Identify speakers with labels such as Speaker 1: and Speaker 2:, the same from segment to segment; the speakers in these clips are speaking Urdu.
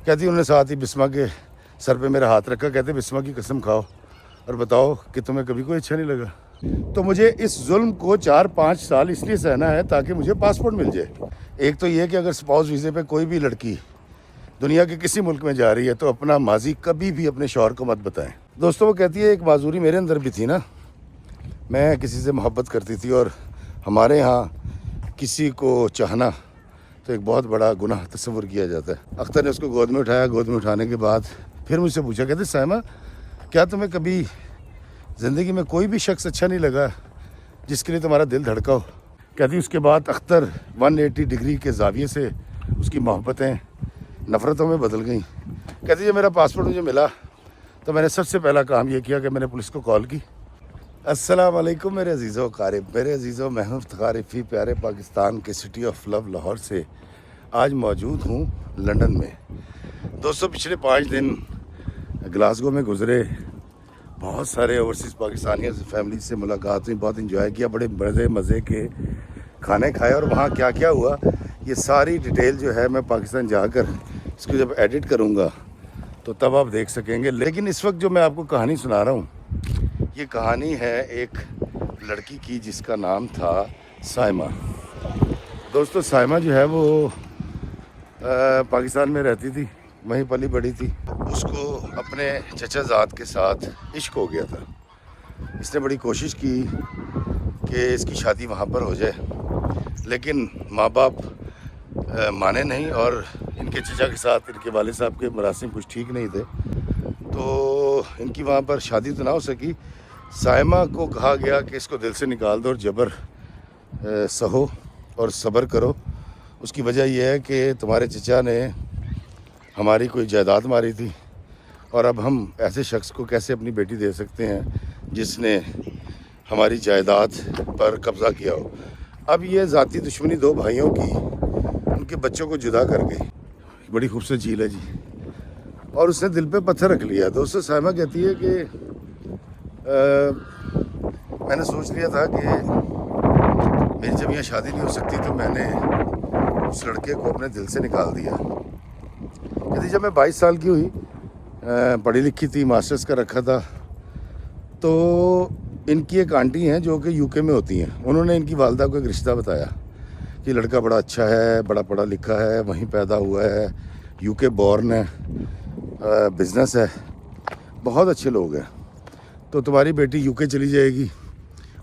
Speaker 1: کہتی انہوں نے ساتھ ہی بسما کے سر پہ میرا ہاتھ رکھا, کہتے بسما کی قسم کھاؤ اور بتاؤ کہ تمہیں کبھی کوئی اچھا نہیں لگا. تو مجھے اس ظلم کو 4-5 سال اس لیے سہنا ہے تاکہ مجھے پاسپورٹ مل جائے. ایک تو یہ کہ اگر اسپاؤس ویزے پہ کوئی بھی لڑکی دنیا کے کسی ملک میں جا رہی ہے تو اپنا ماضی کبھی بھی اپنے شوہر کو مت بتائیں. دوستوں وہ کہتی ہے ایک معذوری میرے اندر بھی تھی نا, میں کسی سے محبت کرتی تھی اور ہمارے ہاں کسی کو چاہنا تو ایک بہت بڑا گناہ تصور کیا جاتا ہے. اختر نے اس کو گود میں اٹھایا, گود میں اٹھانے کے بعد پھر مجھ سے پوچھا, کہتے سائمہ کیا تمہیں کبھی زندگی میں کوئی بھی شخص اچھا نہیں لگا جس کے لیے تمہارا دل دھڑکا ہو؟ کہتی اس کے بعد اختر 180 ڈگری کے زاویے سے اس کی محبتیں نفرتوں میں بدل گئیں. کہتی جب میرا پاسپورٹ مجھے ملا تو میں نے سب سے پہلا کام یہ کیا کہ میں نے پولیس کو کال کی. السلام علیکم میرے عزیزو قارب, میرے عزیزو میں ہوں افتخار افی پیارے پاکستان کے سٹی آف لو لاہور سے آج موجود ہوں لندن میں. دوستوں پچھلے 5 دن گلاسگو میں گزرے, بہت سارے اوورسیز پاکستانیوں سے فیملی سے ملاقات ہوئی, بہت انجوائے کیا, بڑے مزے کے کھانے کھائے اور وہاں کیا کیا ہوا یہ ساری ڈیٹیل جو ہے میں پاکستان جا کر اس کو جب ایڈٹ کروں گا تو تب آپ دیکھ سکیں گے. لیکن اس وقت جو میں آپ کو کہانی سنا رہا ہوں یہ کہانی ہے ایک لڑکی کی جس کا نام تھا سائمہ. دوستو سائمہ جو ہے وہ پاکستان میں رہتی تھی, وہیں پلی بڑھی تھی. اس کو اپنے چچا زاد کے ساتھ عشق ہو گیا تھا. اس نے بڑی کوشش کی کہ اس کی شادی وہاں پر ہو جائے لیکن ماں باپ مانے نہیں اور ان کے چچا کے ساتھ ان کے والد صاحب کے مراسم کچھ ٹھیک نہیں تھے تو ان کی وہاں پر شادی تو نہ ہو سکی. سائمہ کو کہا گیا کہ اس کو دل سے نکال دو اور جبر سہو اور صبر کرو. اس کی وجہ یہ ہے کہ تمہارے چچا نے ہماری کوئی جائیداد ماری تھی اور اب ہم ایسے شخص کو کیسے اپنی بیٹی دے سکتے ہیں جس نے ہماری جائیداد پر قبضہ کیا ہو. اب یہ ذاتی دشمنی 2 بھائیوں کی ان کے بچوں کو جدا کر گئی. بڑی خوبصورت جھیل ہے جی, اور اس نے دل پہ پتھر رکھ لیا. دوستو سائمہ کہتی ہے کہ میں نے سوچ لیا تھا کہ میری جب یہاں شادی نہیں ہو سکتی تو میں نے اس لڑکے کو اپنے دل سے نکال دیا. کہتی جب میں 22 سال کی ہوئی, پڑھی لکھی تھی, ماسٹرز کا رکھا تھا, تو ان کی ایک آنٹی ہیں جو کہ UK میں ہوتی ہیں, انہوں نے ان کی والدہ کو ایک رشتہ بتایا کہ لڑکا بڑا اچھا ہے, بڑا پڑھا لکھا ہے, وہیں پیدا ہوا ہے, UK بورن ہے, بزنس ہے, بہت اچھے لوگ ہیں, تو تمہاری بیٹی UK چلی جائے گی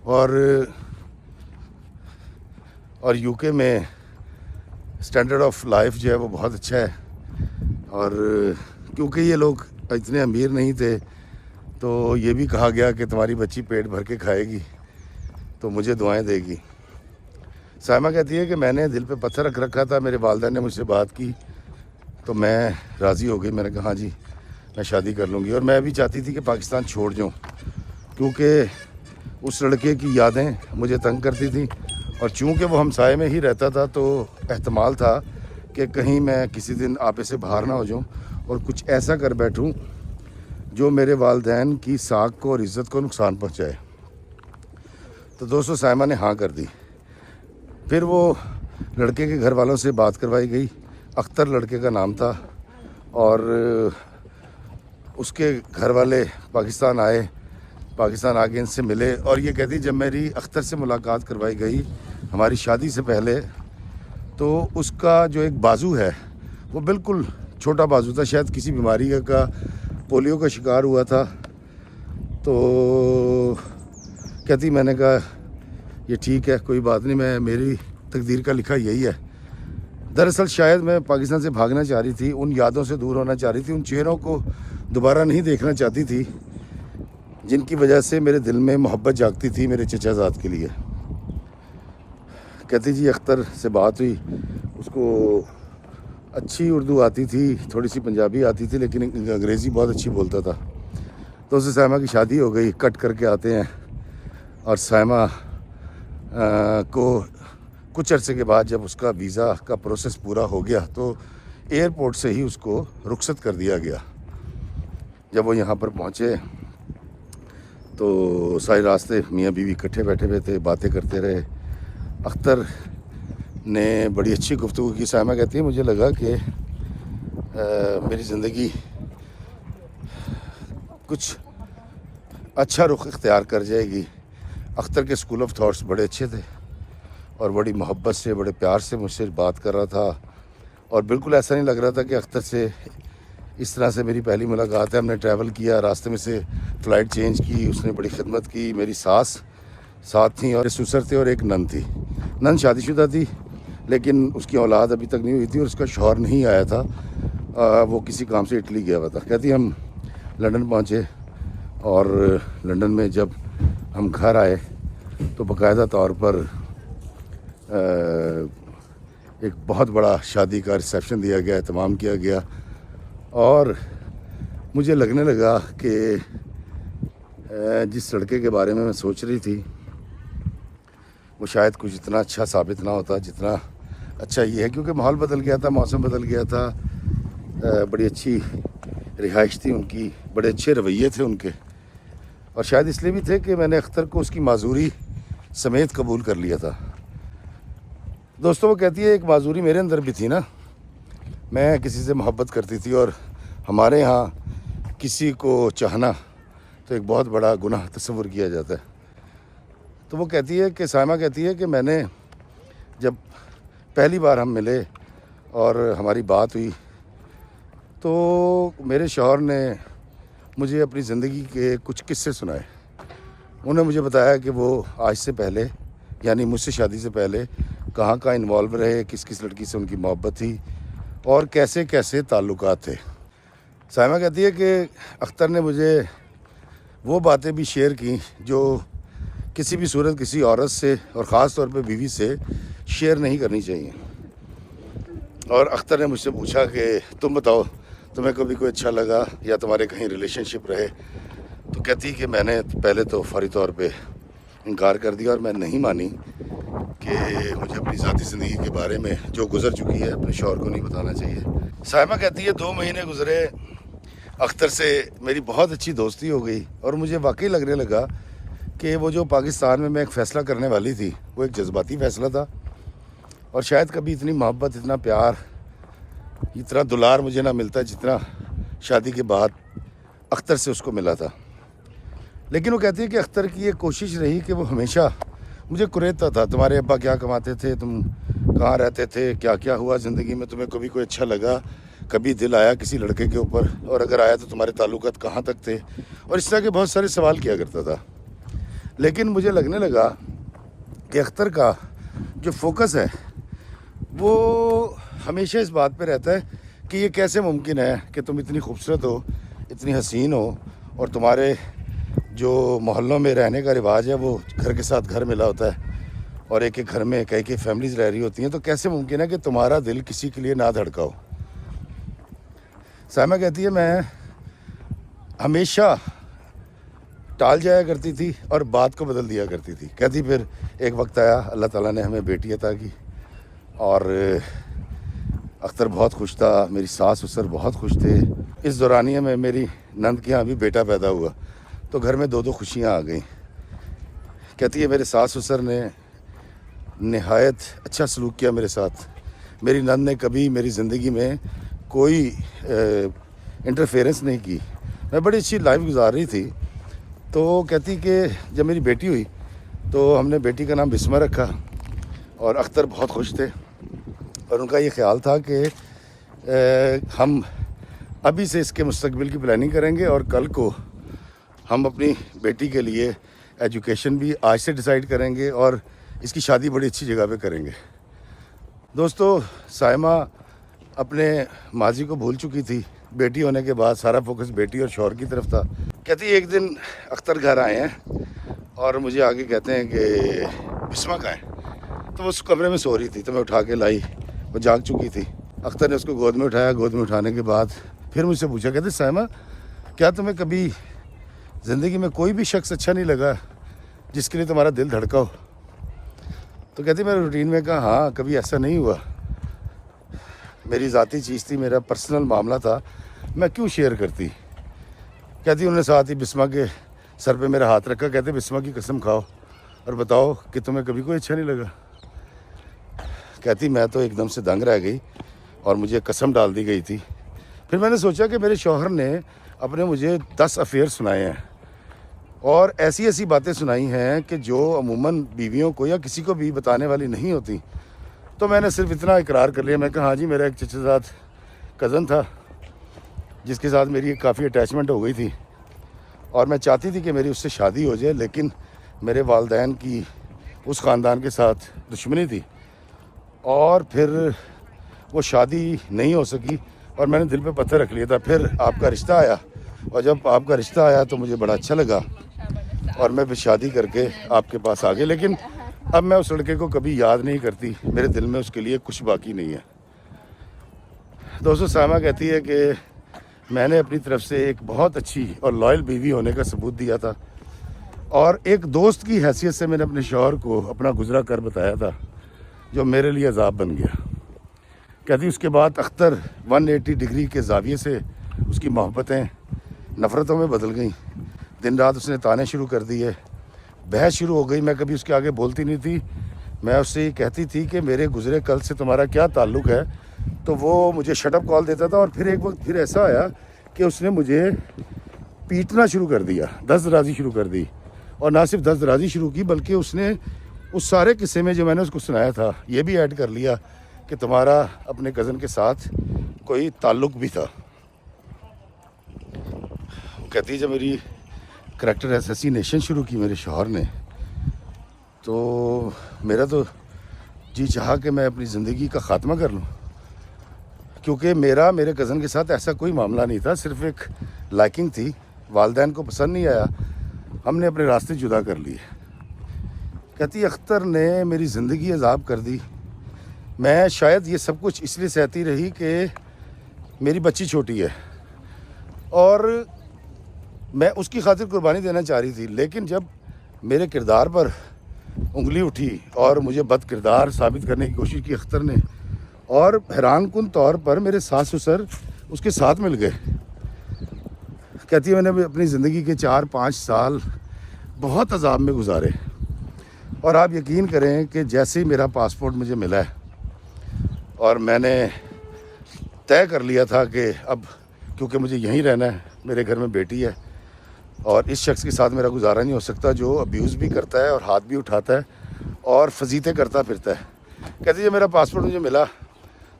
Speaker 1: اور UK میں سٹینڈرڈ آف لائف جو ہے وہ بہت اچھا ہے. اور کیونکہ یہ لوگ اتنے امیر نہیں تھے تو یہ بھی کہا گیا کہ تمہاری بچی پیٹ بھر کے کھائے گی تو مجھے دعائیں دے گی. سائمہ کہتی ہے کہ میں نے دل پہ پتھر رکھ رکھا تھا, میرے والدہ نے مجھ سے بات کی تو میں راضی ہو گئی. میں نے کہا ہاں جی میں شادی کر لوں گی. اور میں بھی چاہتی تھی کہ پاکستان چھوڑ جاؤں کیونکہ اس لڑکے کی یادیں مجھے تنگ کرتی تھیں اور چونکہ وہ ہمسائے میں ہی رہتا تھا تو احتمال تھا کہ کہیں میں کسی دن آپے سے باہر نہ ہو جاؤں اور کچھ ایسا کر بیٹھوں جو میرے والدین کی ساکھ کو اور عزت کو نقصان پہنچائے. تو دوستو سائمہ نے ہاں کر دی. پھر وہ لڑکے کے گھر والوں سے بات کروائی گئی. اختر لڑکے کا نام تھا اور اس کے گھر والے پاکستان آئے, پاکستان آ کے ان سے ملے. اور یہ کہتی جب میری اختر سے ملاقات کروائی گئی ہماری شادی سے پہلے تو اس کا جو ایک بازو ہے وہ بالکل چھوٹا بازو تھا, شاید کسی بیماری کا پولیو کا شکار ہوا تھا. تو کہتی میں نے کہا یہ ٹھیک ہے کوئی بات نہیں, میں میری تقدیر کا لکھا یہی ہے. دراصل شاید میں پاکستان سے بھاگنا چاہ رہی تھی, ان یادوں سے دور ہونا چاہ رہی تھی, ان چہروں کو دوبارہ نہیں دیکھنا چاہتی تھی جن کی وجہ سے میرے دل میں محبت جاگتی تھی میرے چچا زاد کے لیے. کہتی جی اختر سے بات ہوئی, اس کو اچھی اردو آتی تھی, تھوڑی سی پنجابی آتی تھی, لیکن انگریزی بہت اچھی بولتا تھا. تو اس سے سائمہ کی شادی ہو گئی. کٹ کر کے آتے ہیں اور سائمہ کو کچھ عرصے کے بعد جب اس کا ویزا کا پروسیس پورا ہو گیا تو ایئرپورٹ سے ہی اس کو رخصت کر دیا گیا. جب وہ یہاں پر پہنچے تو سارے راستے میاں بیوی اکٹھے بیٹھے ہوئے تھے, باتیں کرتے رہے. اختر نے بڑی اچھی گفتگو کی. سائمہ کہتی ہے مجھے لگا کہ میری زندگی کچھ اچھا رخ اختیار کر جائے گی۔ اختر کے اسکول آف تھاٹس بڑے اچھے تھے اور بڑی محبت سے بڑے پیار سے مجھ سے بات کر رہا تھا، اور بالکل ایسا نہیں لگ رہا تھا کہ اختر سے اس طرح سے میری پہلی ملاقات ہے۔ ہم نے ٹریول کیا، راستے میں سے فلائٹ چینج کی، اس نے بڑی خدمت کی۔ میری ساس ساتھ تھیں اور سسر تھے اور ایک نند تھی۔ نند شادی شدہ تھی لیکن اس کی اولاد ابھی تک نہیں ہوئی تھی اور اس کا شوہر نہیں آیا تھا، وہ کسی کام سے اٹلی گیا ہوا تھا۔ کہتی ہم لنڈن پہنچے اور لنڈن میں جب ہم گھر آئے تو باقاعدہ طور پر ایک بہت بڑا شادی کا ریسیپشن دیا گیا، اہتمام کیا گیا، اور مجھے لگنے لگا کہ جس لڑکے کے بارے میں سوچ رہی تھی وہ شاید کچھ اتنا اچھا ثابت نہ ہوتا جتنا اچھا یہ ہے، کیونکہ ماحول بدل گیا تھا، موسم بدل گیا تھا، بڑی اچھی رہائش تھی ان کی، بڑے اچھے رویے تھے ان کے، اور شاید اس لیے بھی تھے کہ میں نے اختر کو اس کی معذوری سمیت قبول کر لیا تھا۔ دوستوں، وہ کہتی ہے ایک معذوری میرے اندر بھی تھی نا، میں کسی سے محبت کرتی تھی، اور ہمارے ہاں کسی کو چاہنا تو ایک بہت بڑا گناہ تصور کیا جاتا ہے۔ تو وہ کہتی ہے کہ سائمہ کہتی ہے کہ میں نے جب پہلی بار ہم ملے اور ہماری بات ہوئی تو میرے شوہر نے مجھے اپنی زندگی کے کچھ قصے سنائے۔ انہوں نے مجھے بتایا کہ وہ آج سے پہلے، یعنی مجھ سے شادی سے پہلے کہاں کہاں انوالو رہے، کس کس لڑکی سے ان کی محبت تھی اور کیسے کیسے تعلقات تھے۔ سائمہ کہتی ہے کہ اختر نے مجھے وہ باتیں بھی شیئر کی جو کسی بھی صورت کسی عورت سے اور خاص طور پہ بیوی سے شیئر نہیں کرنی چاہیے۔ اور اختر نے مجھ سے پوچھا کہ تم بتاؤ، تمہیں کبھی کوئی اچھا لگا یا تمہارے کہیں ریلیشن شپ رہے؟ تو کہتی کہ میں نے پہلے تو فوری طور پہ انکار کر دیا اور میں نہیں مانی کہ مجھے اپنی ذاتی زندگی کے بارے میں جو گزر چکی ہے اپنے شوہر کو نہیں بتانا چاہیے۔ سائمہ کہتی ہے 2 مہینے گزرے، اختر سے میری بہت اچھی دوستی ہو گئی اور مجھے واقعی لگنے لگا کہ وہ جو پاکستان میں ایک فیصلہ کرنے والی تھی وہ ایک جذباتی فیصلہ تھا، اور شاید کبھی اتنی محبت، اتنا پیار، اتنا دلار مجھے نہ ملتا جتنا شادی کے بعد اختر سے اس کو ملا تھا۔ لیکن وہ کہتی ہے کہ اختر کی یہ کوشش رہی کہ وہ ہمیشہ مجھے کریدتا تھا، تمہارے ابا کیا کماتے تھے، تم کہاں رہتے تھے، کیا کیا ہوا زندگی میں، تمہیں کبھی کوئی اچھا لگا، کبھی دل آیا کسی لڑکے کے اوپر، اور اگر آیا تو تمہارے تعلقات کہاں تک تھے، اور اس طرح کے بہت سارے سوال کیا کرتا تھا۔ لیکن مجھے لگنے لگا کہ اختر کا جو فوکس ہے وہ ہمیشہ اس بات پہ رہتا ہے کہ یہ کیسے ممکن ہے کہ تم اتنی خوبصورت ہو، اتنی حسین ہو، اور تمہارے جو محلوں میں رہنے کا رواج ہے وہ گھر کے ساتھ گھر ملا ہوتا ہے، اور ایک ایک گھر میں کئی فیملیز رہ رہی ہوتی ہیں، تو کیسے ممکن ہے کہ تمہارا دل کسی کے لیے نہ دھڑکا ہو۔ سائمہ کہتی ہے میں ہمیشہ ٹال جایا کرتی تھی اور بات کو بدل دیا کرتی تھی۔ کہتی پھر ایک وقت آیا، اللہ تعالیٰ نے ہمیں بیٹی عطا کی، اور اختر بہت خوش تھا، میری ساس سسر بہت خوش تھے۔ اس دورانیے میں میری نند کے یہاں بھی بیٹا پیدا ہوا تو گھر میں 2 خوشیاں آ گئیں۔ کہتی ہے میرے ساس سسر نے نہایت اچھا سلوک کیا میرے ساتھ، میری نند نے کبھی میری زندگی میں کوئی انٹرفیئرنس نہیں کی، میں بڑی اچھی لائف گزار رہی تھی۔ تو کہتی کہ جب میری بیٹی ہوئی تو ہم نے بیٹی کا نام بسمہ رکھا، اور اختر بہت خوش تھے، اور ان کا یہ خیال تھا کہ ہم ابھی سے اس کے مستقبل کی پلاننگ کریں گے، اور کل کو ہم اپنی بیٹی کے لیے ایجوکیشن بھی آج سے ڈیسائیڈ کریں گے، اور اس کی شادی بڑی اچھی جگہ پہ کریں گے۔ دوستو، سائمہ اپنے ماضی کو بھول چکی تھی، بیٹی ہونے کے بعد سارا فوکس بیٹی اور شوہر کی طرف تھا۔ کہتی ایک دن اختر گھر آئے ہیں اور مجھے آگے کہتے ہیں کہ بسمہ کہاں ہے؟ تو وہ اس کمرے میں سو رہی تھی، تو میں اٹھا کے لائی، وہ جاگ چکی تھی۔ اختر نے اس کو گود میں اٹھایا، گود میں اٹھانے کے بعد پھر مجھ سے پوچھا، کہتے سائمہ کیا تمہیں کبھی زندگی میں کوئی بھی شخص اچھا نہیں لگا جس کے لیے تمہارا دل دھڑکا ہو؟ تو کہتی میں روٹین میں کہا ہاں، کبھی ایسا نہیں ہوا، میری ذاتی چیز تھی، میرا پرسنل معاملہ تھا، میں کیوں شیئر کرتی۔ کہتی انہوں نے ساتھ ہی بسمہ کے سر پہ میرا ہاتھ رکھا، کہتے بسمہ کی قسم کھاؤ اور بتاؤ کہ تمہیں کبھی کوئی اچھا نہیں لگا۔ کہتی میں تو ایک دم سے دنگ رہ گئی اور مجھے قسم ڈال دی گئی تھی پھر میں نے سوچا کہ میرے شوہر نے اپنے مجھے 10 افیئر سنائے ہیں اور ایسی ایسی باتیں سنائی ہیں کہ جو عموماً بیویوں کو یا کسی کو بھی بتانے والی نہیں ہوتی. تو میں نے صرف اتنا اقرار کر لیا. میں کہا ہاں جی, میرا ایک چچا زاد کزن تھا جس کے ساتھ میری کافی اٹیچمنٹ ہو گئی تھی اور میں چاہتی تھی کہ میری اس سے شادی ہو جائے, لیکن میرے والدین کی اس خاندان کے ساتھ دشمنی تھی اور پھر وہ شادی نہیں ہو سکی اور میں نے دل پہ پتھر رکھ لیا تھا. پھر آپ کا رشتہ آیا اور جب آپ کا رشتہ آیا تو مجھے بڑا اچھا لگا اور میں پھر شادی کر کے آپ کے پاس آ گیا. لیکن اب میں اس لڑکے کو کبھی یاد نہیں کرتی, میرے دل میں اس کے لیے کچھ باقی نہیں ہے. دوستو, سائمہ کہتی ہے کہ میں نے اپنی طرف سے ایک بہت اچھی اور لائل بیوی ہونے کا ثبوت دیا تھا اور ایک دوست کی حیثیت سے میں نے اپنے شوہر کو اپنا گزرا کر بتایا تھا جو میرے لیے عذاب بن گیا. کہتی اس کے بعد اختر 180 ڈگری کے زاویے سے اس کی محبتیں نفرتوں میں بدل گئیں. دن رات اس نے تانے شروع کر دیے, بحث شروع ہو گئی. میں کبھی اس کے آگے بولتی نہیں تھی. میں اس سے یہ کہتی تھی کہ میرے گزرے کل سے تمہارا کیا تعلق ہے, تو وہ مجھے شٹ اپ کال دیتا تھا. اور پھر ایک وقت پھر ایسا آیا کہ اس نے مجھے پیٹنا شروع کر دیا, دست درازی شروع کر دی. اور نہ صرف دست درازی شروع کی بلکہ اس نے اس سارے قصے میں جو میں نے اس کو سنایا تھا یہ بھی ایڈ کر لیا کہ تمہارا اپنے کزن کے ساتھ کوئی تعلق بھی تھا. وہ کہتی ہے جب میری کریکٹر اسیسینیشن شروع کی میرے شوہر نے تو میرا تو جی چاہا کہ میں اپنی زندگی کا خاتمہ کر لوں, کیونکہ میرے کزن کے ساتھ ایسا کوئی معاملہ نہیں تھا, صرف ایک لائکنگ تھی. والدین کو پسند نہیں آیا, ہم نے اپنے راستے جدا کر لیے. کہتی اختر نے میری زندگی عذاب کر دی. میں شاید یہ سب کچھ اس لیے سہتی رہی کہ میری بچی چھوٹی ہے اور میں اس کی خاطر قربانی دینا چاہ رہی تھی. لیکن جب میرے کردار پر انگلی اٹھی اور مجھے بد کردار ثابت کرنے کی کوشش کی اختر نے, اور حیران کن طور پر میرے ساس سسر اس کے ساتھ مل گئے. کہتی ہے میں نے اپنی زندگی کے 4-5 سال بہت عذاب میں گزارے اور آپ یقین کریں کہ جیسے ہی میرا پاسپورٹ مجھے ملا ہے اور میں نے طے کر لیا تھا کہ اب کیونکہ مجھے یہیں رہنا ہے, میرے گھر میں بیٹی ہے اور اس شخص کے ساتھ میرا گزارا نہیں ہو سکتا جو ابیوز بھی کرتا ہے اور ہاتھ بھی اٹھاتا ہے اور فضیلتیں کرتا پھرتا ہے. کہتی ہے جب میرا پاسپورٹ مجھے ملا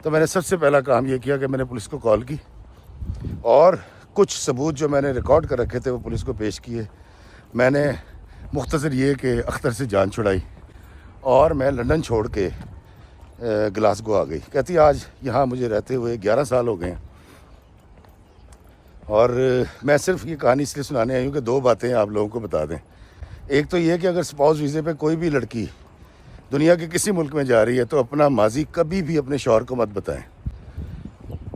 Speaker 1: تو میں نے سب سے پہلا کام یہ کیا کہ میں نے پولیس کو کال کی اور کچھ ثبوت جو میں نے ریکارڈ کر رکھے تھے وہ پولیس کو پیش کیے. میں نے مختصر یہ کہ اختر سے جان چھڑائی اور میں لندن چھوڑ کے گلاسگو آ گئی. کہتی آج یہاں مجھے رہتے ہوئے 11 سال ہو گئے ہیں اور میں صرف یہ کہانی اس لیے سنانے آئی ہوں کہ 2 باتیں آپ لوگوں کو بتا دیں. ایک تو یہ کہ اگر اسپاؤس ویزے پہ کوئی بھی لڑکی دنیا کے کسی ملک میں جا رہی ہے تو اپنا ماضی کبھی بھی اپنے شوہر کو مت بتائیں.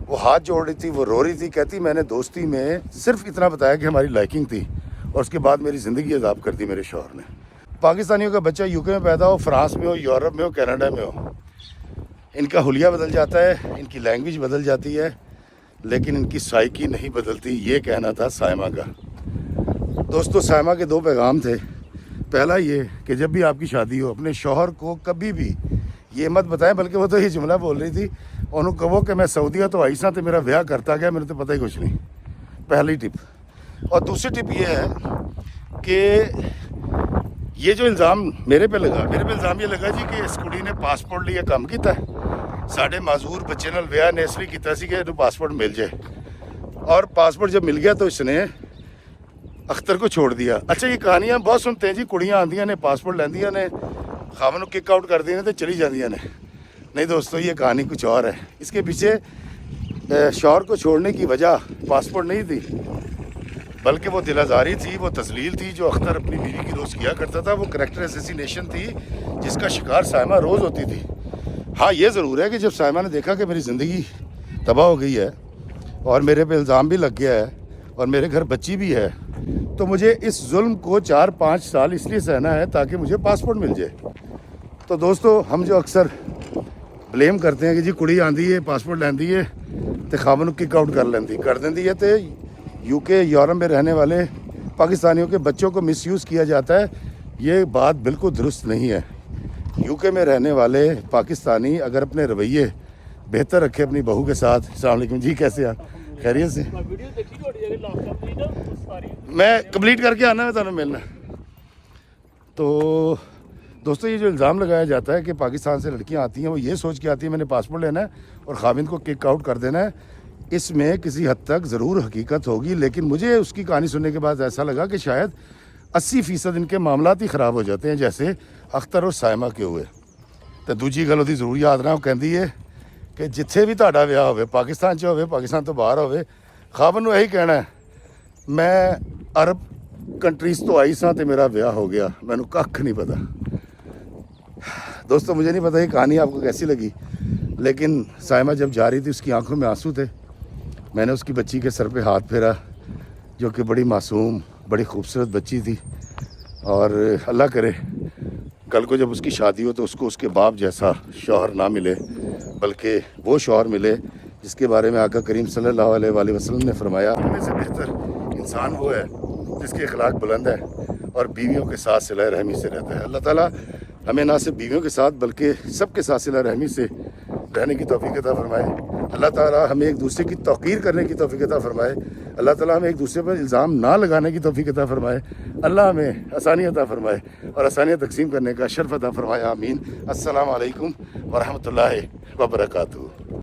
Speaker 1: وہ ہاتھ جوڑ رہی تھی, وہ رو رہی تھی. کہتی میں نے دوستی میں صرف اتنا بتایا کہ ہماری لائکنگ تھی اور اس کے بعد میری زندگی عذاب کر دی میرے شوہر نے. پاکستانیوں کا بچہ UK میں پیدا ہو, فرانس میں ہو, یورپ میں ہو, کینیڈا میں ہو, ان کا حلیہ بدل جاتا ہے, ان کی لینگویج بدل جاتی ہے, لیکن ان کی سائیکی نہیں بدلتی. یہ کہنا تھا سائمہ کا. دوستو, سائمہ کے 2 پیغام تھے. پہلا یہ کہ جب بھی آپ کی شادی ہو اپنے شوہر کو کبھی بھی یہ مت بتائیں, بلکہ وہ تو یہ جملہ بول رہی تھی انہوں کہو کہ میں سعودیہ تو آئیسا تو میرا بیاہ کرتا گیا, میرے تو پتہ ہی کچھ نہیں. پہلی ٹپ. اور دوسری ٹپ یہ ہے کہ یہ جو الزام میرے پہ الزام یہ لگا جی کہ اس کڑی نے پاسپورٹ لیے کام کیتا ہے, ساڑھے معذور بچے نال ویاہ نے اس لیے کیتا سی کہ پاسپورٹ مل جائے, اور پاسپورٹ جب مل گیا تو اس نے اختر کو چھوڑ دیا. اچھا, یہ کہانیاں بہت سنتے ہیں جی, کڑیاں آندیاں نے پاسپورٹ لیندیاں نے, خاون کو کک آؤٹ کر دیا تو چلی جاندیاں نے. نہیں دوستو, یہ کہانی کچھ اور ہے. اس کے پیچھے شوہر کو چھوڑنے کی وجہ پاسپورٹ نہیں تھی بلکہ وہ دل آزاری تھی, وہ تذلیل تھی جو اختر اپنی بیوی کی روز کیا کرتا تھا. وہ کریکٹر اسیسینیشن تھی جس کا شکار سائمہ روز ہوتی تھی. ہاں, یہ ضرور ہے کہ جب سائمہ نے دیکھا کہ میری زندگی تباہ ہو گئی ہے اور میرے پہ الزام بھی لگ گیا ہے اور میرے گھر بچی بھی ہے, تو مجھے اس ظلم کو 4-5 سال اس لیے سہنا ہے تاکہ مجھے پاسپورٹ مل جائے. تو دوستو, ہم جو اکثر بلیم کرتے ہیں کہ جی کڑی آندی ہے پاسپورٹ لیندی ہے تو خاون کک آؤٹ کر دیندی ہے, تو UK یورپ میں رہنے والے پاکستانیوں کے بچوں کو مس یوز کیا جاتا ہے. یہ بات بالکل درست نہیں ہے. UK میں رہنے والے پاکستانی اگر اپنے رویے بہتر رکھے اپنی بہو کے ساتھ. السلام علیکم جی, کیسے آپ؟ خیریت سے میں کمپلیٹ کر کے آنا ہے تمہیں ملنا. تو دوستو یہ جو الزام لگایا جاتا ہے کہ پاکستان سے لڑکیاں آتی ہیں وہ یہ سوچ کے آتی ہیں میں نے پاسپورٹ لینا ہے اور خاوند کو کک آؤٹ کر دینا ہے, اس میں کسی حد تک ضرور حقیقت ہوگی, لیکن مجھے اس کی کہانی سننے کے بعد ایسا لگا کہ شاید 80% ان کے معاملات ہی خراب ہو جاتے ہیں جیسے اختر اور سائمہ کے ہوئے. تو دوجی گل ਉਹਦੀ ਜ਼ਰੂਰ ਯਾਦ ਰੱਖੋ, ਕਹਿੰਦੀ ਹੈ ਕਿ ਜਿੱਥੇ ਵੀ ਤੁਹਾਡਾ ਵਿਆਹ ਹੋਵੇ, ਪਾਕਿਸਤਾਨ 'ਚ ਹੋਵੇ, ਪਾਕਿਸਤਾਨ ਤੋਂ ਬਾਹਰ ਹੋਵੇ, ਖਾਵਨ ਨੂੰ ਇਹੀ ਕਹਿਣਾ ਮੈਂ ਅਰਬ کنٹریز تو آئی سا تو میرا بیاہ ہو گیا, میں نے کھ نہیں پتا. دوستو مجھے نہیں پتا یہ کہانی آپ کو کیسی لگی, لیکن سائمہ جب جا رہی تھی اس کی آنکھوں میں آنسو تھے. میں نے اس کی بچی کے سر پہ ہاتھ پھیرا جو کہ بڑی معصوم بڑی خوبصورت بچی تھی, اور اللہ کرے کل کو جب اس کی شادی ہو تو اس کو اس کے باپ جیسا شوہر نہ ملے, بلکہ وہ شوہر ملے جس کے بارے میں آقا کریم صلی اللہ علیہ وآلہ وسلم نے فرمایا ہمیں سے بہتر انسان وہ ہے جس کے اخلاق بلند ہے اور بیویوں کے ساتھ صلہ رحمی سے رہتا ہے. اللہ تعالیٰ ہمیں نہ صرف بیویوں کے ساتھ بلکہ سب کے ساتھ صلہ رحمی سے رہنے کی توفیق عطا فرمائے. اللہ تعالیٰ ہمیں ایک دوسرے کی توقیر کرنے کی توفیق عطا فرمائے. اللہ تعالیٰ ہمیں ایک دوسرے پر الزام نہ لگانے کی توفیق عطا فرمائے. اللہ ہمیں آسانی عطا فرمائے اور آسانیاں تقسیم کرنے کا شرف عطا فرمائے. آمین. السلام علیکم ورحمۃ اللہ وبرکاتہ.